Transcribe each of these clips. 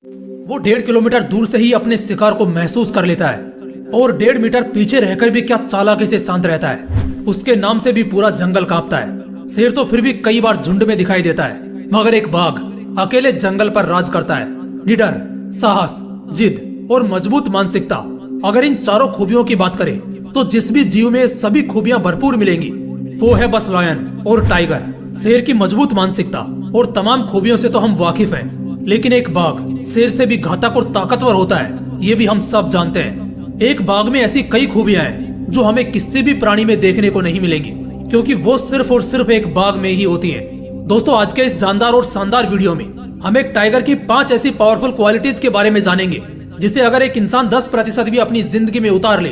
वो 1.5 किलोमीटर दूर से ही अपने शिकार को महसूस कर लेता है और 1.5 मीटर पीछे रहकर भी क्या चालाकी से शांत रहता है। उसके नाम से भी पूरा जंगल कांपता है। शेर तो फिर भी कई बार झुंड में दिखाई देता है, मगर एक बाघ अकेले जंगल पर राज करता है। निडर, साहस, जिद और मजबूत मानसिकता। अगर इन चारों खूबियों की बात करें तो जिस भी जीव में सभी खूबियां भरपूर मिलेंगी वो है बस लायन और टाइगर। शेर की मजबूत मानसिकता और तमाम खूबियों से तो हम वाकिफ हैं, लेकिन एक बाघ शेर से भी घातक और ताकतवर होता है, ये भी हम सब जानते हैं। एक बाघ में ऐसी कई खूबियां हैं जो हमें किसी भी प्राणी में देखने को नहीं मिलेंगी, क्योंकि वो सिर्फ और सिर्फ एक बाघ में ही होती है। दोस्तों, आज के इस जानदार और शानदार वीडियो में हम एक टाइगर की 5 ऐसी पावरफुल क्वालिटीज के बारे में जानेंगे जिसे अगर एक इंसान 10% भी अपनी जिंदगी में उतार ले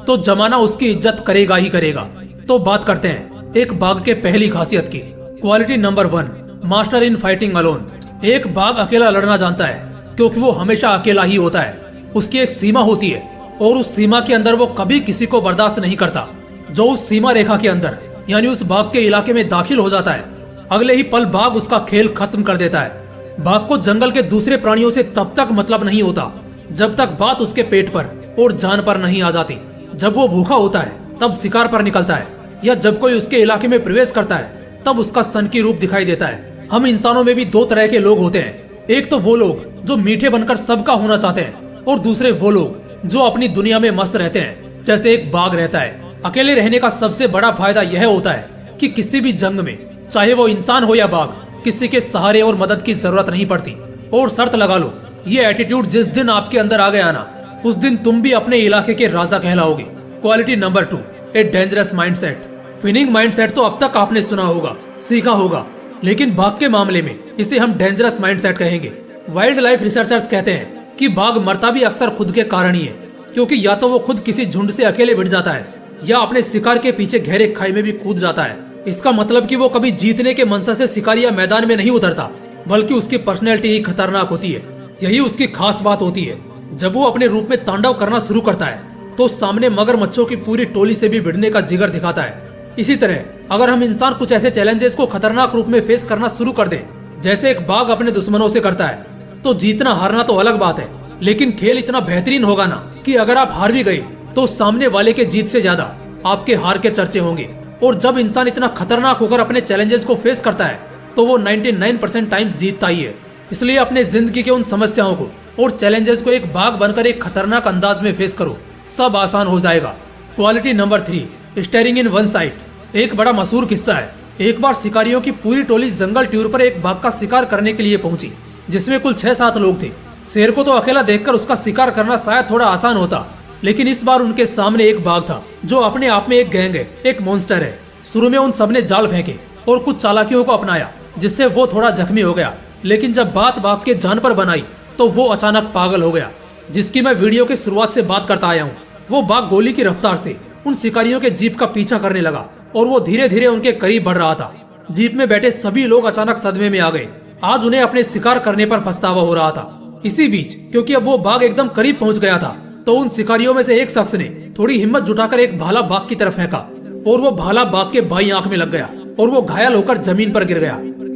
तो जमाना उसकी इज्जत करेगा ही करेगा। तो बात करते हैं एक बाघ के पहली खासियत की। Quality number 1, master in fighting alone. एक बाघ अकेला लड़ना जानता है, क्योंकि वो हमेशा अकेला ही होता है। उसकी एक सीमा होती है और उस सीमा के अंदर वो कभी किसी को बर्दाश्त नहीं करता। जो उस सीमा रेखा के अंदर यानी उस बाघ के इलाके में दाखिल हो जाता है, अगले ही पल बाघ उसका खेल खत्म कर देता है। बाघ को जंगल के दूसरे प्राणियों से तब तक मतलब नहीं होता जब तक बात उसके पेट पर और जान पर नहीं आ जाती। जब वो भूखा होता है तब शिकार पर निकलता है, या जब कोई उसके इलाके में प्रवेश करता है तब उसका सनकी रूप दिखाई देता है। हम इंसानों में भी 2 तरह के लोग होते हैं। एक तो वो लोग जो मीठे बनकर सबका होना चाहते हैं, और दूसरे वो लोग जो अपनी दुनिया में मस्त रहते हैं, जैसे एक बाघ रहता है। अकेले रहने का सबसे बड़ा फायदा यह होता है कि किसी भी जंग में, चाहे वो इंसान हो या बाघ, किसी के सहारे और मदद की जरूरत नहीं पड़ती। और शर्त लगा लो, ये एटीट्यूड जिस दिन आपके अंदर आ गया ना, उस दिन तुम भी अपने इलाके के राजा कहलाओगे। Quality number 2, a dangerous mindset. Winning mindset तो अब तक आपने सुना होगा, सीखा होगा, लेकिन बाघ के मामले में इसे हम डेंजरस माइंडसेट कहेंगे। वाइल्ड लाइफ रिसर्चर्स कहते हैं कि बाघ मरता भी अक्सर खुद के कारण ही है, क्योंकि या तो वो खुद किसी झुंड से अकेले भिड़ जाता है या अपने शिकार के पीछे गहरे खाई में भी कूद जाता है। इसका मतलब कि वो कभी जीतने के मनसा से शिकारी या मैदान में नहीं उतरता, बल्कि उसकी पर्सनैलिटी ही खतरनाक होती है। यही उसकी खास बात होती है। जब वो अपने रूप में तांडव करना शुरू करता है तो सामने मगरमच्छों की पूरी टोली से भी भिड़ने का जिगर दिखाता है। इसी तरह अगर हम इंसान कुछ ऐसे चैलेंजेस को खतरनाक रूप में फेस करना शुरू कर दे जैसे एक बाघ अपने दुश्मनों से करता है, तो जीतना हारना तो अलग बात है, लेकिन खेल इतना बेहतरीन होगा ना कि अगर आप हार भी गए तो सामने वाले के जीत से ज्यादा आपके हार के चर्चे होंगे। और जब इंसान इतना खतरनाक होकर अपने चैलेंजेस को फेस करता है तो वो 99% टाइम्स जीतता ही है। इसलिए अपने जिंदगी के उन समस्याओं को और चैलेंजेस को एक बाघ बनकर एक खतरनाक अंदाज में फेस करो, सब आसान हो जाएगा। Quality number 3, steering in one side. एक बड़ा मशहूर किस्सा है। एक बार शिकारियों की पूरी टोली जंगल टूर पर एक बाघ का शिकार करने के लिए पहुंची, जिसमें कुल 6-7 लोग थे। शेर को तो अकेला देखकर उसका शिकार करना शायद थोड़ा आसान होता, लेकिन इस बार उनके सामने एक बाघ था जो अपने आप में एक गैंग है, एक मॉन्स्टर है। शुरू में उन सबने जाल फेंके और कुछ चालाकियों को अपनाया, जिससे वो थोड़ा जख्मी हो गया। लेकिन जब बात बाघ के जान पर बनाई तो वो अचानक पागल हो गया, जिसकी मैं वीडियो की शुरुआत से बात करता आया हूँ। वो बाघ गोली की रफ्तार से उन शिकारियों के जीप का पीछा करने लगा और वो धीरे धीरे उनके करीब बढ़ रहा था। जीप में बैठे सभी लोग अचानक सदमे में आ गए। आज उन्हें अपने शिकार करने पर पछतावा हो रहा था। इसी बीच क्योंकि अब वो बाघ एकदम करीब पहुंच गया था, तो उन शिकारियों में से एक शख्स ने थोड़ी हिम्मत जुटाकर एक भाला बाघ की तरफ फेंका और वो भाला बाघ के बाईं आंख में लग गया और वो घायल होकर जमीन पर गिर गया।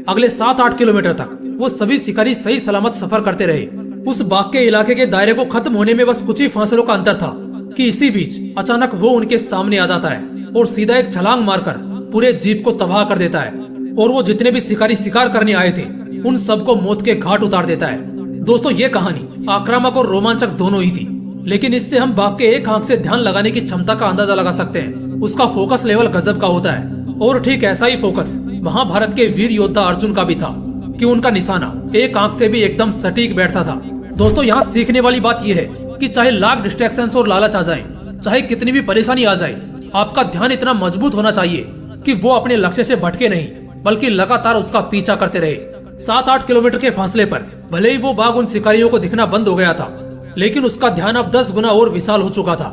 अगले 7-8 किलोमीटर तक वो सभी शिकारी सही सलामत सफर करते रहे। उस बाघ के इलाके के दायरे को खत्म होने में बस कुछ ही फासलों का अंतर था कि इसी बीच अचानक वो उनके सामने आ जाता है और सीधा एक छलांग मारकर पूरे जीप को तबाह कर देता है। और वो जितने भी शिकारी शिकार करने आए थे उन सबको मौत के घाट उतार देता है। दोस्तों, ये कहानी आक्रामक और रोमांचक दोनों ही थी, लेकिन इससे हम बाघ के एक आंख से ध्यान लगाने की क्षमता का अंदाजा लगा सकते हैं। उसका फोकस लेवल गजब का होता है। और ठीक ऐसा ही फोकस महाभारत के वीर योद्धा अर्जुन का भी था कि उनका निशाना एक आंख से भी एकदम सटीक बैठता था। दोस्तों, यहाँ सीखने वाली बात यह है कि चाहे लाख डिस्ट्रैक्शंस और लालच आ जाएं, चाहे कितनी भी परेशानी आ जाए, आपका ध्यान इतना मजबूत होना चाहिए कि वो अपने लक्ष्य से भटके नहीं, बल्कि लगातार उसका पीछा करते रहे। 7-8 किलोमीटर के फासले पर भले ही वो बाघ उन शिकारियों को दिखना बंद हो गया था, लेकिन उसका ध्यान अब 10 गुना और विशाल हो चुका था।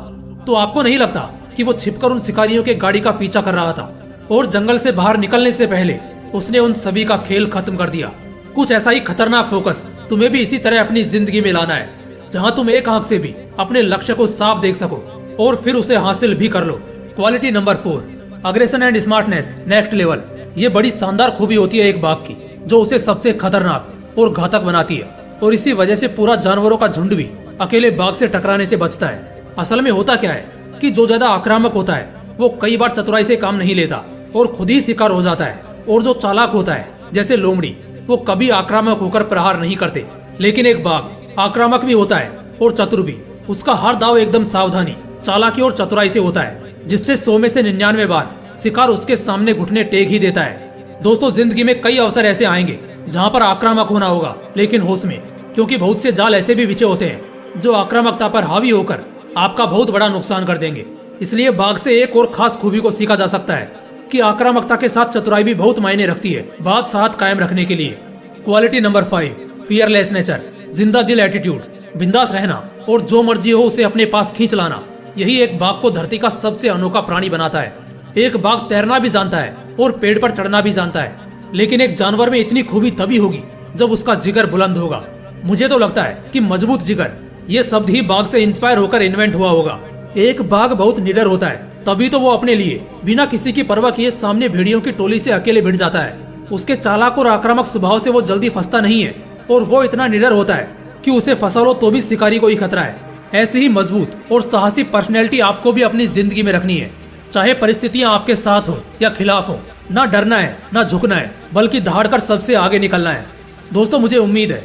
तो आपको नहीं लगता कि वो छिपकर उन शिकारियों के गाड़ी का पीछा कर रहा था और जंगल से बाहर निकलने से पहले उसने उन सभी का खेल खत्म कर दिया। कुछ ऐसा ही खतरनाक फोकस तुम्हें भी इसी तरह अपनी जिंदगी में लाना है, जहां तुम एक आंख से भी अपने लक्ष्य को साफ देख सको और फिर उसे हासिल भी कर लो। Quality number 4, aggression and smartness next level. ये बड़ी शानदार खूबी होती है एक बाघ की, जो उसे सबसे खतरनाक और घातक बनाती है। और इसी वजह से पूरा जानवरों का झुंड भी अकेले बाघ से टकराने से बचता है। असल में होता क्या है कि जो ज्यादा आक्रामक होता है वो कई बार चतुराई से काम नहीं लेता और खुद ही शिकार हो जाता है, और जो चालाक होता है जैसे लोमड़ी, वो कभी आक्रामक होकर प्रहार नहीं करते। लेकिन एक बाघ आक्रामक भी होता है और चतुर भी। उसका हर दाव एकदम सावधानी, चालाकी और चतुराई से होता है, जिससे 100 में से 99 बार शिकार उसके सामने घुटने टेक ही देता है। दोस्तों, जिंदगी में कई अवसर ऐसे आएंगे जहाँ पर आक्रामक होना होगा, लेकिन होश में, क्योंकि बहुत से जाल ऐसे भी बिछे होते हैं जो आक्रामकता पर हावी होकर आपका बहुत बड़ा नुकसान कर देंगे। इसलिए बाघ से एक और खास खूबी को सीखा जा सकता है कि आक्रामकता के साथ चतुराई भी बहुत मायने रखती है बात साथ कायम रखने के लिए। क्वालिटी नंबर 5, फियरलेस नेचर, जिंदा दिल एटीट्यूड, बिंदास रहना और जो मर्जी हो उसे अपने पास खींच लाना, यही एक बाघ को धरती का सबसे अनोखा प्राणी बनाता है। एक बाघ तैरना भी जानता है और पेड़ पर चढ़ना भी जानता है, लेकिन एक जानवर में इतनी खूबी तभी होगी जब उसका जिगर बुलंद होगा। मुझे तो लगता है कि मजबूत जिगर, ये शब्द ही बाघ से इंस्पायर होकर इन्वेंट हुआ होगा। एक बाघ बहुत निडर होता है, तभी तो वो अपने लिए बिना किसी की परवाह किए सामने भेड़ियों की टोली से अकेले भिड़ जाता है। उसके चालाक और आक्रामक स्वभाव से वो जल्दी फंसता नहीं है, और वो इतना निडर होता है कि उसे फंसा लो तो भी शिकारी को ही खतरा है। ऐसी ही मजबूत और साहसी पर्सनैलिटी आपको भी अपनी जिंदगी में रखनी है, चाहे परिस्थितियां आपके साथ हो या खिलाफ हो। ना डरना है, ना झुकना है, बल्कि दहाड़कर सबसे आगे निकलना है। दोस्तों, मुझे उम्मीद है